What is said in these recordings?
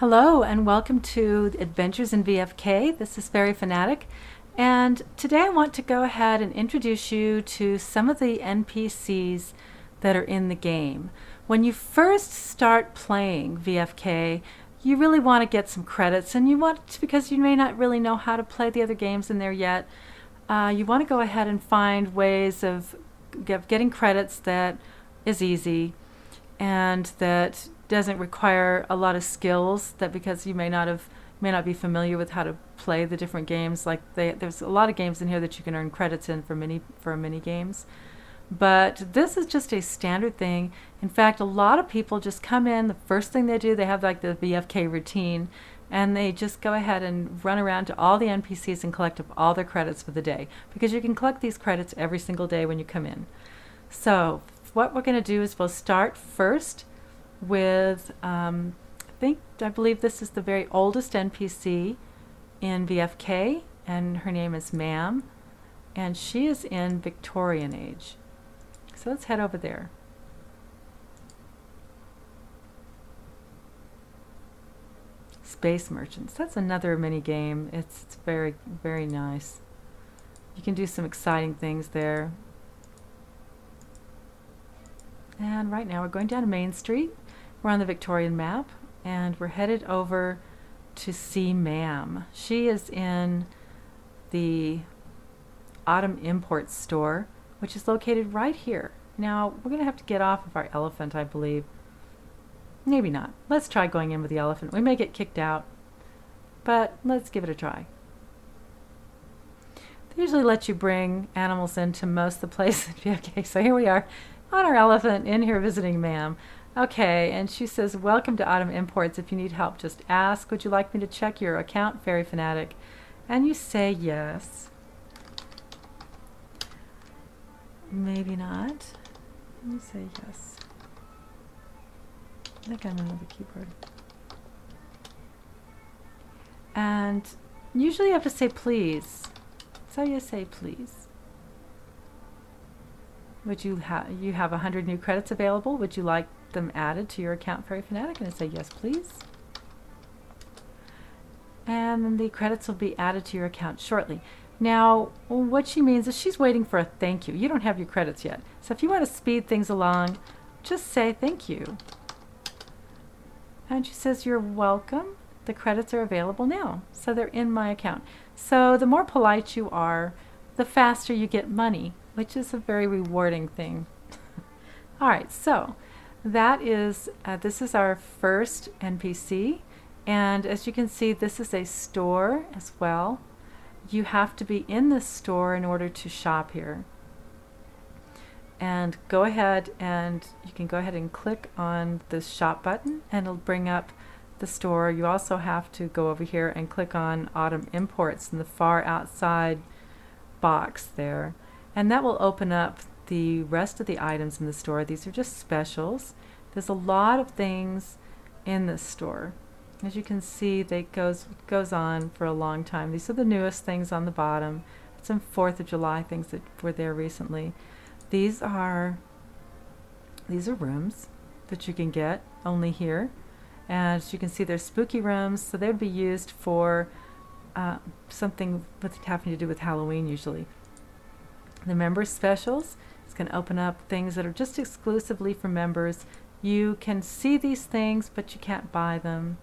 Hello and welcome to Adventures in VFK. This is Fairy Fanatic, and today I want to go ahead and introduce you to some of the NPCs that are in the game. When you first start playing VFK, you really want to get some credits, and you want to, because you may not really know how to play the other games in there yet, you want to go ahead and find ways of getting credits that is easy and that doesn't require a lot of skills, that because you may not be familiar with how to play the different games. Like there's a lot of games in here that you can earn credits in for mini games, but this is just a standard thing. In fact, a lot of people just come in, the first thing they do, they have like the VFK routine, and they just go ahead and run around to all the NPCs and collect up all their credits for the day, because you can collect these credits every single day when you come in. So what we're going to do is we'll start first with, I believe this is the very oldest NPC in VFK, and her name is Maam, and she is in Victorian age. So let's head over there. Space Merchants, that's another mini game. It's very, very nice. You can do some exciting things there. And right now we're going down Main Street. We're on the Victorian map, and we're headed over to see Maam. She is in the Autumn Imports store, which is located right here. Now, we're going to have to get off of our elephant, I believe. Maybe not. Let's try going in with the elephant. We may get kicked out, but let's give it a try. They usually let you bring animals into most of the places. Okay, so here we are on our elephant in here visiting Maam. Okay, and she says, welcome to Autumn Imports. If you need help, just ask. Would you like me to check your account, Fairy Fanatic? And you say yes. Maybe not. Let me say yes. I think I'm on the keyboard. And usually you have to say please. So you say please. Would you have 100 new credits available? Would you like them added to your account, Fairy Fanatic? And I say yes, please. And then the credits will be added to your account shortly. Now, what she means is she's waiting for a thank you. You don't have your credits yet. So if you want to speed things along, just say thank you. And she says, you're welcome. The credits are available now. So they're in my account. So the more polite you are, the faster you get money, which is a very rewarding thing. All right, so that is, this is our first NPC, and as you can see, this is a store as well. You have to be in this store in order to shop here. And go ahead and you can go ahead and click on this shop button, and it'll bring up the store. You also have to go over here and click on Autumn Imports in the far outside box there, and that will open up the rest of the items in the store. These are just specials. There's a lot of things in this store. As you can see, it goes on for a long time. These are the newest things on the bottom. Some 4th of July things that were there recently. These are rooms that you can get only here. And as you can see, they're spooky rooms, so they would be used for something having to do with Halloween usually. The member specials is going to open up things that are just exclusively for members. You can see these things, but you can't buy them.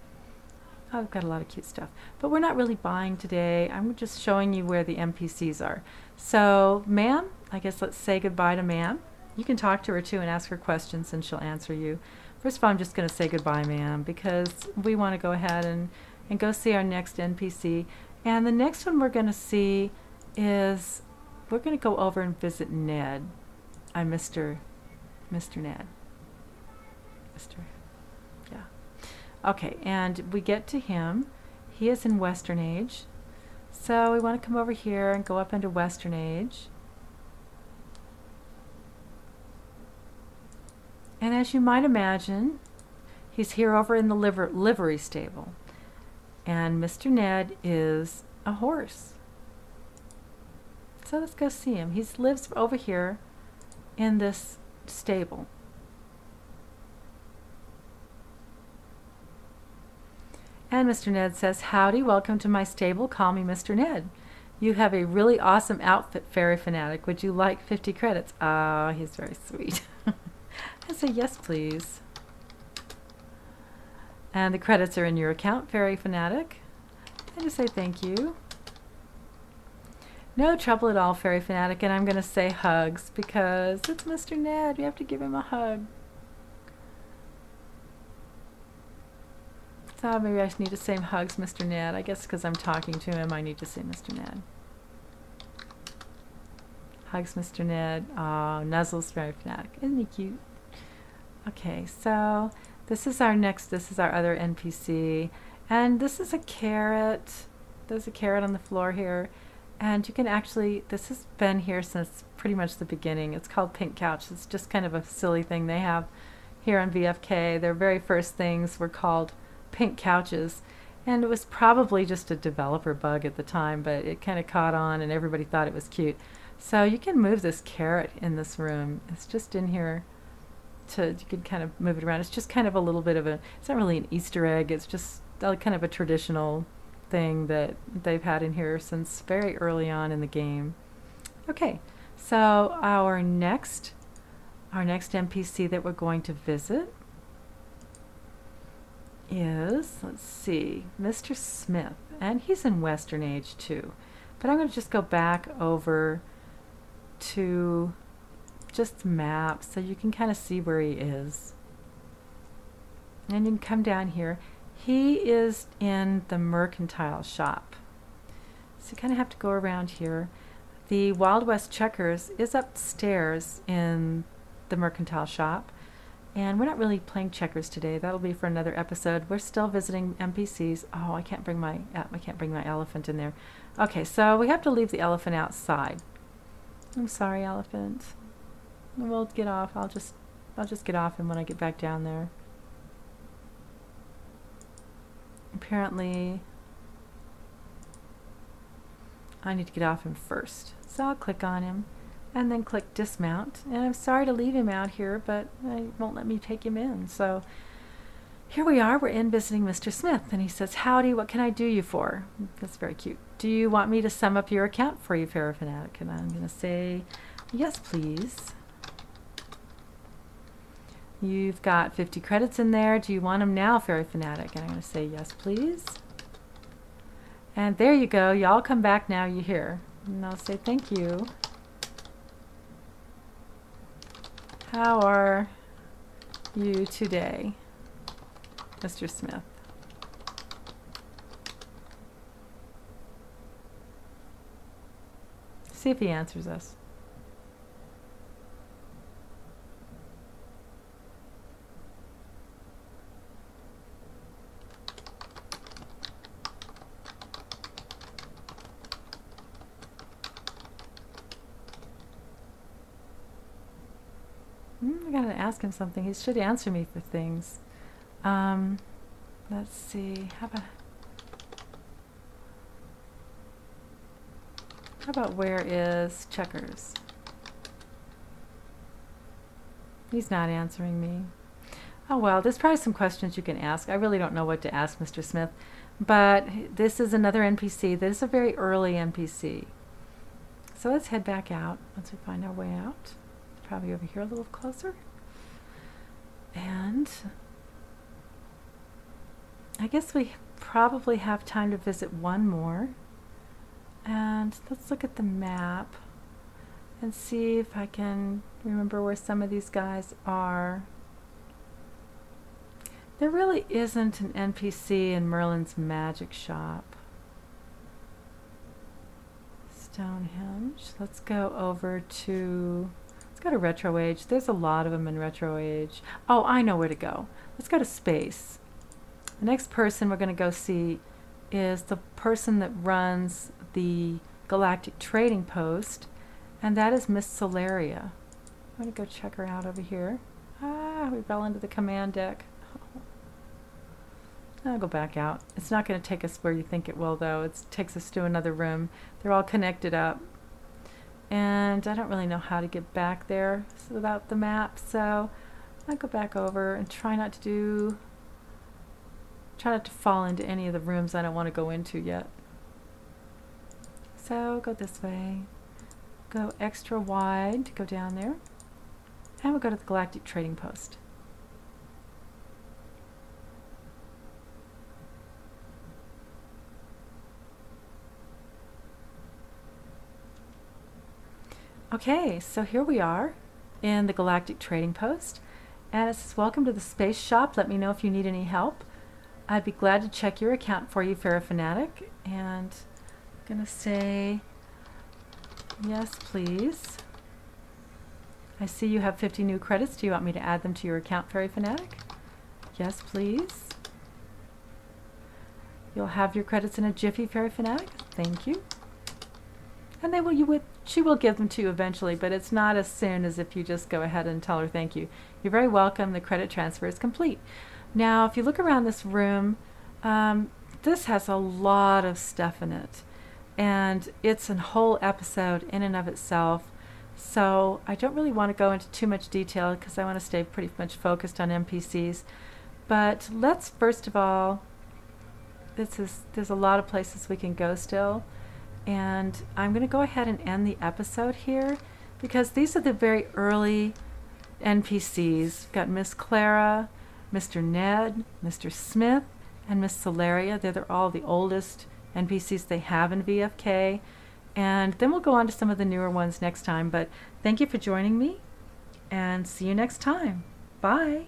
I've got a lot of cute stuff, but we're not really buying today. I'm just showing you where the NPCs are. So Maam, I guess let's say goodbye to Maam. You can talk to her too and ask her questions, and she'll answer you. First of all, I'm just going to say goodbye, Maam, because we want to go ahead and go see our next NPC. And the next one we're going to see is, we're going to go over and visit Ned. I'm Mr. Ned. Yeah. Okay, and we get to him. He is in Western Age. So we want to come over here and go up into Western Age. And as you might imagine, he's here over in the livery stable. And Mr. Ned is a horse. So let's go see him. He lives over here in this stable. And Mr. Ned says, "Howdy, welcome to my stable. Call me Mr. Ned. You have a really awesome outfit, Fairy Fanatic. Would you like 50 credits?" Ah, he's very sweet. I say, "Yes, please." And the credits are in your account, Fairy Fanatic. I just say thank you. No trouble at all, Fairy Fanatic. And I'm going to say hugs because it's Mr. Ned. We have to give him a hug. So maybe I need to say hugs, Mr. Ned. I guess because I'm talking to him, I need to say Mr. Ned. Hugs, Mr. Ned. Oh, nuzzles, Fairy Fanatic. Isn't he cute? Okay, so this is our other NPC. And this is a carrot. There's a carrot on the floor here. And you can actually, this has been here since pretty much the beginning. It's called Pink Couch. It's just kind of a silly thing they have here on VFK. Their very first things were called pink couches, and it was probably just a developer bug at the time, but it kind of caught on and everybody thought it was cute. So you can move this carrot in this room. It's just in here you can kind of move it around. It's just kind of a little bit of it's not really an Easter egg, it's just kind of a traditional thing that they've had in here since very early on in the game. Okay, so our next NPC that we're going to visit is, let's see, Mr. Smith, and he's in Western Age too. But I'm going to just go back over to just the map so you can kind of see where he is. And you can come down here. He is in the mercantile shop. So you kind of have to go around here. The Wild West Checkers is upstairs in the mercantile shop. And we're not really playing checkers today. That'll be for another episode. We're still visiting NPCs. Oh, I can't bring my elephant in there. Okay, so we have to leave the elephant outside. I'm sorry, elephant. We'll get off. I'll just get off him when I get back down there. Apparently, I need to get off him first. So I'll click on him and then click dismount. And I'm sorry to leave him out here, but it won't let me take him in. So here we are. We're in visiting Mr. Smith. And he says, "Howdy, what can I do you for?" That's very cute. "Do you want me to sum up your account for you, Fairy Fanatic?" And I'm going to say, "Yes, please. You've got 50 credits in there. Do you want them now, Fairy Fanatic?" And I'm going to say, "Yes, please." And there you go. Y'all come back now. You hear. And I'll say, "Thank you. How are you today, Mr. Smith?" See if he answers us. I gotta ask him something. He should answer me for things. Let's see. How about where is Checkers? He's not answering me. Oh well, there's probably some questions you can ask. I really don't know what to ask Mr. Smith, but this is another NPC. This is a very early NPC. So let's head back out once we find our way out. Probably over here a little closer. And I guess we probably have time to visit one more. And let's look at the map and see if I can remember where some of these guys are. There really isn't an NPC in Merlin's magic shop. Stonehenge. Let's go over to... Let's go to Retro Age. There's a lot of them in Retro Age. Oh, I know where to go. Let's go to space. The next person we're going to go see is the person that runs the Galactic Trading Post, and that is Miss Solaria. I'm going to go check her out over here. Ah, we fell into the command deck. I'll go back out. It's not going to take us where you think it will, though. It takes us to another room. They're all connected up. And I don't really know how to get back there without the map, so I'll go back over and try not to do Try not to fall into any of the rooms I don't want to go into yet. So go this way. Go extra wide to go down there. And we'll go to the Galactic Trading Post. Okay, so here we are in the Galactic Trading Post, and it says, welcome to the space shop. Let me know if you need any help. I'd be glad to check your account for you, Farrah Fanatic. And I'm going to say, yes, please. I see you have 50 new credits. Do you want me to add them to your account, Fairy Fanatic? Yes, please. You'll have your credits in a jiffy, Fairy Fanatic. Thank you. And she will give them to you eventually, but it's not as soon as if you just go ahead and tell her thank you. You're very welcome. The credit transfer is complete. Now, if you look around this room, this has a lot of stuff in it, and it's a whole episode in and of itself. So I don't really want to go into too much detail because I want to stay pretty much focused on NPCs. But let's first of all, there's a lot of places we can go still. And I'm going to go ahead and end the episode here because these are the very early NPCs. We've got Miss Claira, Mr. Ned, Mr. Smith, and Miss Solaria. They're all the oldest NPCs they have in VFK. And then we'll go on to some of the newer ones next time. But thank you for joining me, and see you next time. Bye.